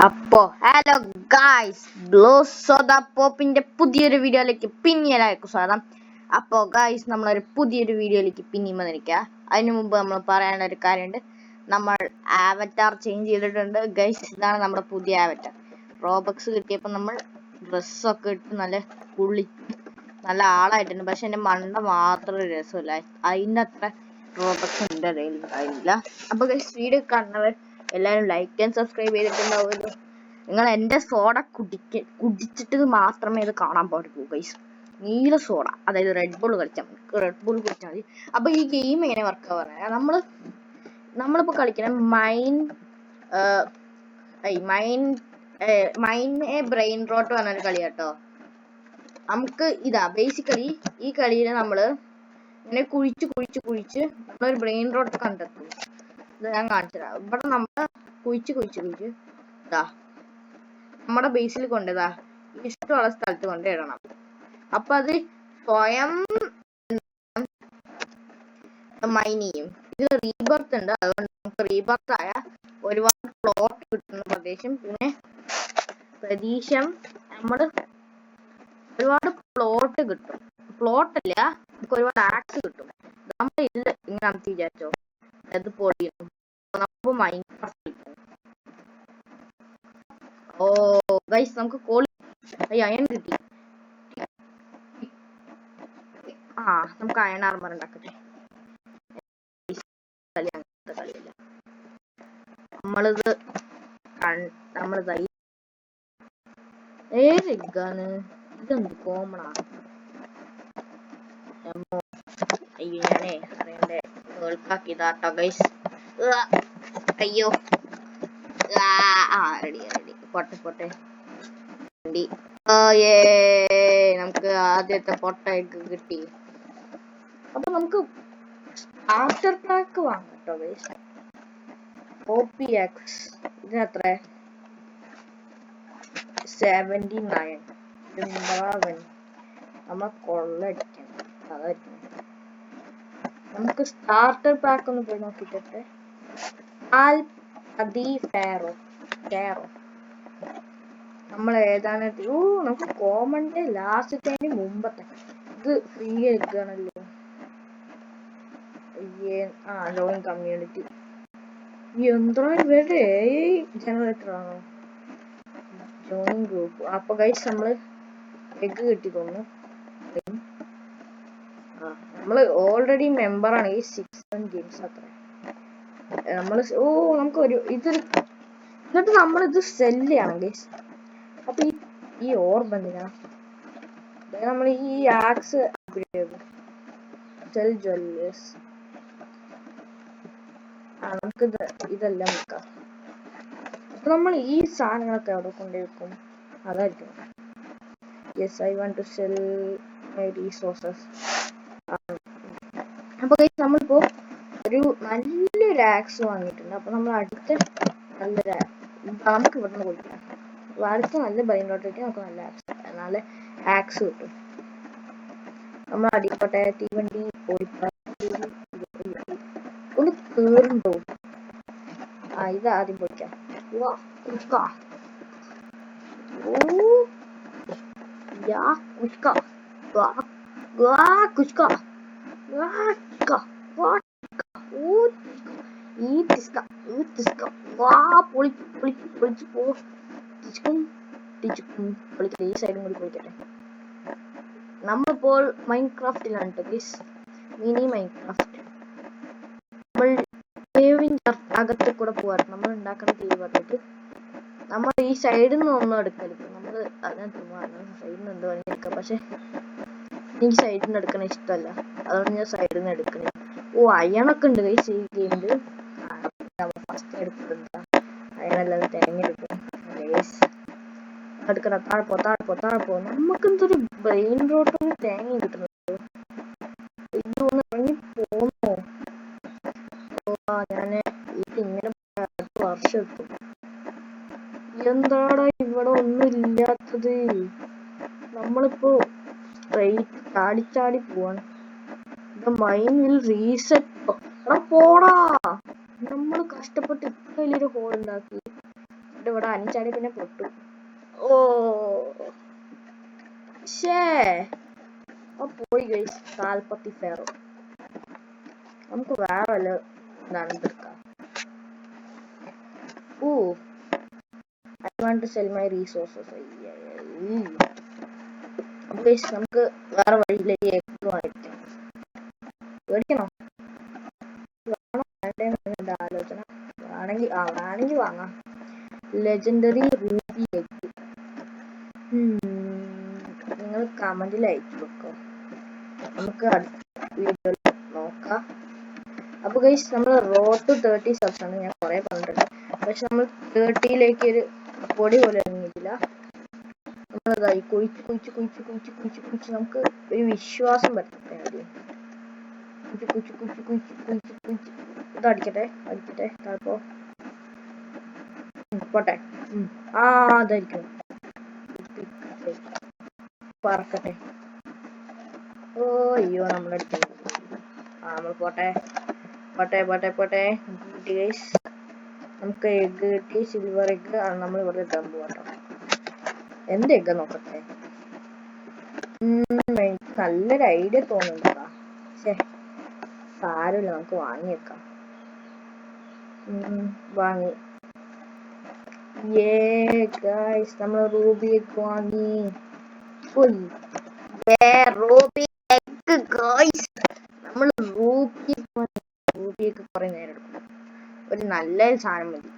Hello guys, blue soda പോപ്പിന്റെ പുതിയൊരു വീഡിയോയിലേക്ക് പിന്നെയും സ്വാഗതം. ഗായ്സ്, നമ്മളൊരു പുതിയൊരു വീഡിയോയിലേക്ക് പിന്നെയും വന്നിരിക്കുക. അതിനു മുമ്പ് നമ്മൾ പറയാനുള്ള ഒരു കാര്യമുണ്ട്. നമ്മൾ ആവറ്റാർ ചേഞ്ച് ചെയ്തിട്ടുണ്ട് ഗൈസ്. ഇതാണ് നമ്മുടെ പുതിയ ആവറ്റാർ. റോബക്സ് കിട്ടിയപ്പോൾ നമ്മൾ ഡ്രസ്സൊക്കെ ഇട്ട് നല്ല ആളായിട്ടുണ്ട്. പക്ഷെ എൻ്റെ മണ്ട മാത്രം രസമില്ല. അതിൻ്റെ അത്ര റോബക്സ് ഉണ്ട് അതില്ല. അപ്പോൾ ഗൈസ്, വീഡിയോ കാണുന്നവർ എല്ലാവരും ലൈക്ക് ആൻഡ് സബ്സ്ക്രൈബ് ചെയ്തിട്ടുണ്ടാവുമല്ലോ. നിങ്ങൾ എൻ്റെ സോഡ കുടിച്ചിട്ട് മാത്രമേ ഇത് കാണാൻ പാടുള്ളൂ ഗൈസ്. നീല സോഡ, അതായത് റെഡ് ബുൾ കളിച്ചാൽ മതി. റെഡ് ബുൾ കുടിച്ചാൽ മതി. അപ്പോൾ ഈ ഗെയിം എങ്ങനെ വർക്ക് ആവാ? നമ്മളിപ്പോൾ കളിക്കണം മൈൻ ബ്രെയിൻ റോട്ട് പറഞ്ഞൊരു കളി കേട്ടോ. നമുക്ക് ഇതാ ബേസിക്കലി ഈ കളിയിൽ നമ്മള് ഇങ്ങനെ കുഴിച്ച് നമ്മളൊരു ബ്രെയിൻ റോട്ട് കണ്ടെത്തും. ഇത് ഞാൻ കാണിച്ചു തരാം. ഇവിടെ നമ്മള് കുഴിച്ച് ഇതാ നമ്മുടെ ബേസിൽ കൊണ്ടതാ ഇഷ്ടമുള്ള സ്ഥലത്ത് കൊണ്ടിടണം. അപ്പൊ അത് സ്വയം മൈൻ ചെയ്യും. ഇത് റീബർത്ത് ഉണ്ട്, അതുകൊണ്ട് നമുക്ക് റീബർത്ത് ആയ ഒരുപാട് പ്ലോട്ട് കിട്ടുന്ന പ്രദേശം. പിന്നെ നമ്മള് ഒരുപാട് പ്ലോട്ട് കിട്ടും. പ്ലോട്ടല്ല, നമുക്ക് ഒരുപാട് ആക്സ് കിട്ടും. നമ്മൾ ഇത് ഇങ്ങനെ വിചാരിച്ചോ, അത് പൊടിയും നമുക്ക് മൈൻക്രാഫ്റ്റ്. ഓ ഗൈസ്, നമുക്ക് അയൺ കിട്ടി. നമുക്ക് അയൺ ആർമർ ഉണ്ടാക്കട്ടെ. കളിയില്ല, നമ്മളിത് ഏതാണ്? ഇതെന്ത് കോമണാ? അയ്യോ, ഞാനേ അറിയണ്ടേ കേൾക്കാക്കിയതാട്ടോ ഗൈസ്. അയ്യോ, റെഡി പൊട്ടെ. നമുക്ക് ആദ്യത്തെ പൊട്ട എഗ് കിട്ടി. അപ്പൊ നമുക്ക് ആഫ്റ്റർ പാക്ക് വാങ്ങട്ടോ ഗൈസ്. OPX ഇതിനെത്ര? 79. നമ്മ കൊള്ളടിക്കണം. അതായിരിക്കും. നമുക്ക് സ്റ്റാർട്ടർ പാക്ക് ഒന്ന് പോയി നോക്കിട്ടെ. നമ്മൾ ഏതാണ്? നമുക്ക് കോമൺന്റെ ലാസ്റ്റത്തെ മുമ്പത്തെ ഇത് ഫ്രീ എടുക്കുകയാണല്ലോ. Join community. എന്താ ഇവരുടെ ജനറേറ്റർ ആണോ? Join group. അപ്പൊ ഗൈസ്, നമ്മള് എഗ് കിട്ടി തോന്നുന്നു. നമ്മള് ഓൾറെഡി മെമ്പറാണ് ഈ 6 ഗെയിംസ്. അത്ര നമ്മള് നമുക്ക് എന്നിട്ട് നമ്മളിത് സെല്ല് ചെയ്യണം ഗൈസ്. അപ്പൊ ഈ ഓർബ് എന്തിനാ? നമ്മൾ ഈ ആക്സ് സെൽ ജ്വല്ലേഴ്സ്. നമുക്ക് ഇതെല്ലാം വെക്കാം. അപ്പൊ നമ്മൾ ഈ സാധനങ്ങളൊക്കെ അവിടെ കൊണ്ടുവെക്കും. അതായിരിക്കും. Yes, I want to sell my resources. അപ്പൊ നമ്മളിപ്പോ ഒരു നല്ലൊരു ആക്സ് വാങ്ങിയിട്ടുണ്ട്. അപ്പൊ നമ്മൾ അടുത്ത നല്ലൊരു നമുക്ക് ഇവിടുന്ന് കൊടുക്കാം. അടുത്ത നല്ല ബ്രെയിനോട്ടേക്ക് നമുക്ക് നല്ല ആക്സ് കിട്ടും. നമ്മൾ അടിക്കട്ടെ. തീവണ്ടി ഒന്ന് കേറുണ്ടോ? ഇത് ആദ്യം പൊളിക്കാം. ഈ സൈഡും കൂടി പൊളിക്കട്ടെ. നമ്മളിപ്പോൾ മൈൻക്രാഫ്റ്റിലാണ് ഗൈസ്. Mini Minecraft. നമ്മൾ കേവിന്റെ അകത്ത് കൂടെ പോവാറ്. നമ്മൾ ഉണ്ടാക്കുന്ന കേവ് പറഞ്ഞിട്ട് നമ്മൾ ഈ സൈഡിൽ നിന്ന് ഒന്നും എടുക്കരുത്. നമ്മള് അതിനകത്ത് സൈഡിൽ നിന്ന് എന്ത് വേണമെങ്കിൽ എടുക്കാം. പക്ഷെ എനിക്ക് സൈഡിൽ നിന്ന് എടുക്കണ ഇഷ്ടമല്ല, അതുകൊണ്ട് ഞാൻ സൈഡിൽ നിന്ന് എടുക്കണേ. അയണൊക്കെ ഉണ്ട് ഗൈസ് ഈ ഗെയിമില്. ഫസ്റ്റ് എടുക്കുന്നത് അയണല്ലാതെ തിരഞ്ഞെടുക്കും. എടുക്കണം. താഴ്പോ. നമുക്ക് എന്തൊരു ബ്രെയിൻ റോട്ടൊന്ന് തേങ്ങ കിട്ടുന്നത്. ഇതൊന്ന് ഇറങ്ങി പോന്നോ? ഞാന് ഇതിങ്ങനെ വർഷം എടുക്കും. എന്താടാ ഇവിടെ ഒന്നും ഇല്ലാത്തത്? നമ്മളിപ്പോ ചാടി പോവാണ്. മൈനിൽ റീസെറ്റ് പോടാ. നമ്മൾ കഷ്ടപ്പെട്ട് ഇത്ര വലിയൊരു ഹോൾ ഉണ്ടാക്കി. പൊട്ടിട്ട് ഇവിടെ അഞ്ചാടി പിന്നെ പൊട്ടു. ഓ ഷേ പോയി ഗൈസ്. താൽപ്പത്തി ഫെയറോ നമുക്ക് വേറെ വല്ല ഇതാണ് എടുക്കാം. ഓ I want to sell my resources. നമുക്ക് വേറെ വഴിയിലേക്ക് എഗ് വാങ്ങിക്കാം. മേടിക്കണോ? ആലോചന വേണമെങ്കിൽ വാങ്ങാം. ലെജൻഡറി റൂബി എഗ് നിങ്ങൾ കമന്റിൽ അയച്ചു വെക്കോ. നമുക്ക് അടുത്ത വീഡിയോയിൽ നോക്കാം. അപ്പൊ ഗൈസ് നമ്മൾ റോഡ് ടു 30 സബ്സ് ആണ് ഞാൻ കുറെ പറഞ്ഞിട്ടുണ്ട്. പക്ഷെ നമ്മൾ 30ലേക്ക് ഒരു പൊടി പോലെ ഇറങ്ങിയിട്ടില്ല. നമ്മളതായി കുഴിച്ച് നമുക്ക് ഒരു വിശ്വാസം പറ്റട്ടെ. ആദ്യം കുഴിച്ച് ഇത് അടിക്കട്ടെ താഴപ്പോ പോട്ടെ. അതായിരിക്കും പറക്കട്ടെ. അയ്യോ നമ്മളടിക്കുന്നു. നമ്മൾ പോട്ടെ. നമുക്ക് എഗ് കിട്ടി. സിൽവർ എഗ് നമ്മൾ ഇവിടെ ഇട്ടാൻ പോവാട്ടോ. എന്ത് എഗ്ഗ നോക്കട്ടെ. എനിക്ക് നല്ലൊരു ഐഡിയ തോന്നുന്നുണ്ടാ. സാരമില്ല, നമുക്ക് വാങ്ങിയേക്കാം. വാങ്ങി. ഗൈസ് നമ്മൾ റൂബി എഗ് വാങ്ങി. Ruby egg guys. നമ്മൾ റൂബിയൊക്കെ കുറെ നേരം എടുക്കും. ഒരു നല്ലൊരു സാധനം മതി.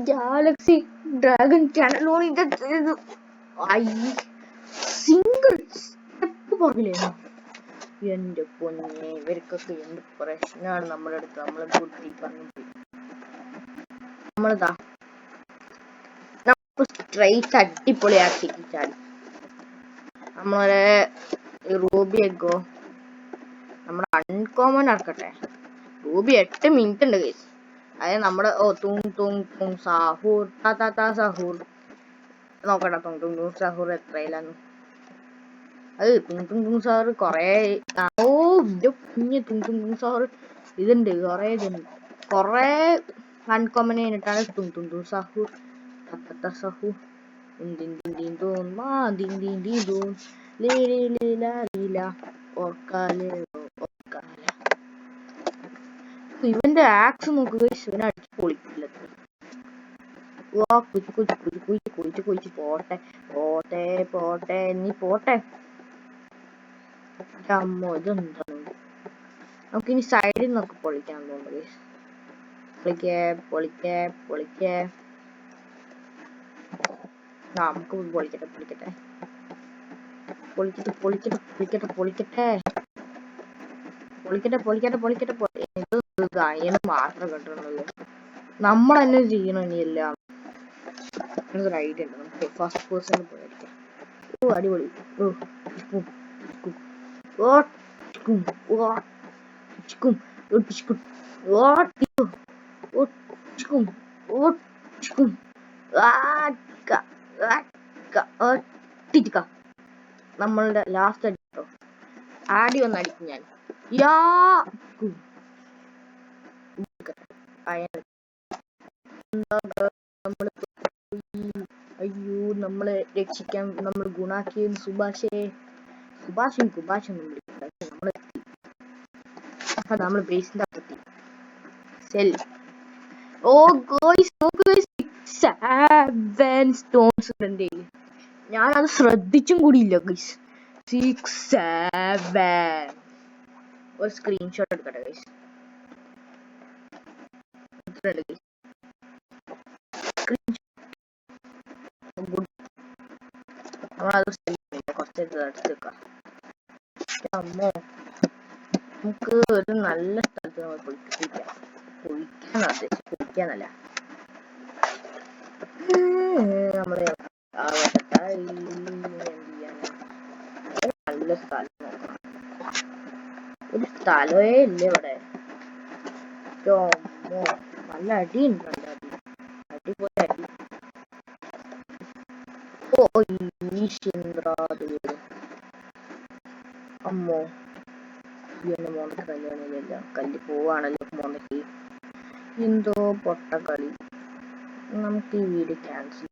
Galaxy dragon channel single step പറഞ്ഞില്ലേ? എന്റെ പൊന്നെ, ഇവർക്കൊക്കെ എന്ത് പ്രശ്നമാണ് നമ്മുടെ അടുത്ത്. നമ്മളെ കുട്ടി പറഞ്ഞു നമ്മളിതാ സ്ട്രൈറ്റ് അടിപൊളിയാക്കി ചാടി. നമ്മളെ റൂബി എഗോ നമ്മുടെ അൺകോമൺ ആക്കട്ടെ. റൂബി 8 മിനിറ്റ് ഉണ്ട് ഗൈസ്. അതായത് നമ്മുടെ സാഹൂർ സാഹൂർ നോക്കട്ടെ. സാഹൂർ എത്രയിലാന്ന്. അത് സാഹൂർ കൊറേ സാഹൂർ ഇതുണ്ട്. കൊറേ അൺകോമൺ ആയിട്ടാണ് സാഹൂർ സാഹൂർ ഇവന്റെ ആക്സ് നോക്കുക. ഇവനെ അടിച്ച് പൊളിക്കില്ല. കുഴിച്ച് പോട്ടെ നീ പോട്ടെ. അമ്മോ ഇതെന്താണ്? നമുക്കിനി സൈഡിൽ നിന്നൊക്കെ പൊളിക്കാൻ തോന്നുന്നത്. പൊളിക്കേ നമുക്ക് പൊളിക്കട്ടെ. മാത്രം കണ്ടിട്ടുള്ളൂ. നമ്മൾ തന്നെ ചെയ്യണം. ഇനിയെല്ലാം ഒരു ഐഡിയ ഉണ്ട്. നമുക്ക് ഫസ്റ്റ് പേഴ്സൺ പോയിരിക്കാം. അടിപൊളി. നമ്മളുടെ ലാസ്റ്റ് അടിട്ടോ. ആടി ഒന്ന് അടിക്കും ഞാൻ. അയ്യോ നമ്മളെ രക്ഷിക്കാൻ നമ്മൾ ഗുണാക്കിയും സുഭാഷും നമ്മൾ ബേസിന്റെ അകത്തെത്തി. സ്റ്റോൺസ് ഉണ്ട്. ഞാനത് ശ്രദ്ധിച്ചും കൂടിയില്ല ഗൈസ്. 6 7 ഒരു സ്ക്രീൻഷോട്ട് എടുക്കട്ടെ ഗൈസ്. നമുക്ക് ഒരു നല്ല സ്ഥലത്ത് നമ്മൾ പൊളിക്കാനല്ല നമ്മുടെ നല്ല സ്ഥലം നോക്കണം. ഒരു സ്ഥലമേ ഇല്ല ഇവിടെ. നല്ല അടിയുണ്ട്. അടിപൊളി അടി. അമ്മോ മോണക്ക് കല്യാണമില്ല. കല്ല് പോവാണല്ലോ മോണക്ക്. എന്തോ പൊട്ടക്കളി. നമുക്ക് ഈ വീഡിയോ ക്യാൻസൽ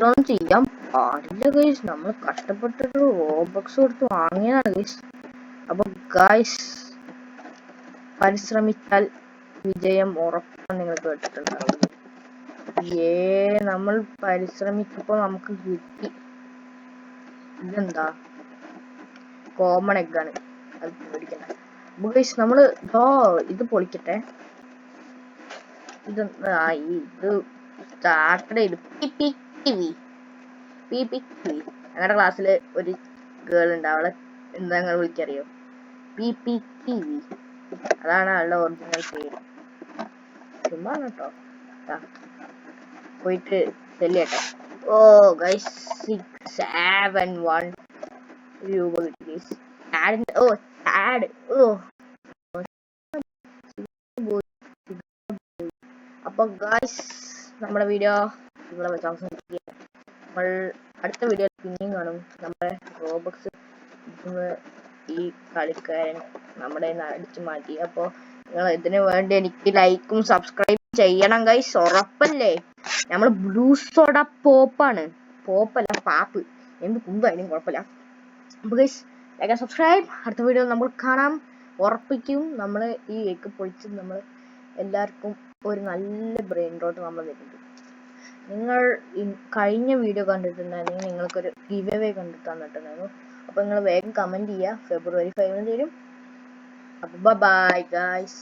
ഒന്നും ചെയ്യാൻ പാടില്ല ഗൈസ്. നമ്മൾ കഷ്ടപ്പെട്ടിട്ട് റോബക്സ് കൊടുത്ത് വാങ്ങിയതാണ് ഗൈസ്. അപ്പൊ ഗൈസ്, പരിശ്രമിച്ചാൽ വിജയം ഉറപ്പാണ്. നിങ്ങൾ കേട്ടിട്ടുണ്ടാവും. നമ്മൾ പരിശ്രമിച്ചപ്പോ നമുക്ക് കിട്ടി. ഇതെന്താ? കോമൺ എഗ്ഗാണ്. അത് പേടിക്കണ്ട. അപ്പൊ ഗൈസ്, നമ്മള് ഇത് പൊളിക്കട്ടെ. ഇത് സ്റ്റാർട്ടഡ് ചെയ്തു. ഞങ്ങളുടെ ക്ലാസ്സില് ഒരു ഗേൾ ഉണ്ട്. അവളെ എന്താ നിങ്ങൾ വിളിക്കറിയോ? PPTV. അതാണ് അവളുടെ ഒറിജിനൽ പേര്. ചുമ്മാ കേട്ടോ. പോയിട്ട് ചെല്ലിയട്ടെ. ഓ ഗൈസ്, 671 രൂപ കിട്ടി. അപ്പൊ ഗൈസ്, നമ്മുടെ വീഡിയോ നിങ്ങളെ അവസാനിപ്പിക്കുക. നമ്മൾ അടുത്ത വീഡിയോ പിന്നെയും കാണും. നമ്മുടെ റോബക്സ് ഈ കളിക്കാരൻ നമ്മുടെ അടിച്ചു മാറ്റി. അപ്പൊ നിങ്ങൾ ഇതിനു വേണ്ടി എനിക്ക് ലൈക്കും സബ്സ്ക്രൈബ് ചെയ്യണം ഗൈസ്. ഉറപ്പല്ലേ? നമ്മൾ ബ്ലൂ സോഡ പോപ്പാണ്. പോപ്പല്ല, പാപ്പ്. എന്ത് കുന്തായാലും കുഴപ്പമില്ല. അപ്പൊ ഗൈസ്, ലൈക്ക് ആൻഡ് സബ്സ്ക്രൈബ്. അടുത്ത വീഡിയോ നമ്മൾ കാണാം. ഉറപ്പിക്കും. നമ്മൾ ഈ എഗ് പൊളിച്ച് നമ്മൾ എല്ലാവർക്കും ഒരു നല്ല ബ്രെയിൻ റോട്ട് നമ്മൾ തരുന്നുണ്ട്. നിങ്ങൾ കഴിഞ്ഞ വീഡിയോ കണ്ടിട്ടുണ്ടായിരുന്നെങ്കിൽ നിങ്ങൾക്കൊരു ഗിവ് അവേ കണ്ടിട്ട് തന്നിട്ടുണ്ടായിരുന്നു. അപ്പൊ നിങ്ങൾ വേഗം കമന്റ് ചെയ്യുക. February 5 തരും. അപ്പൊ ബൈ ഗൈസ്.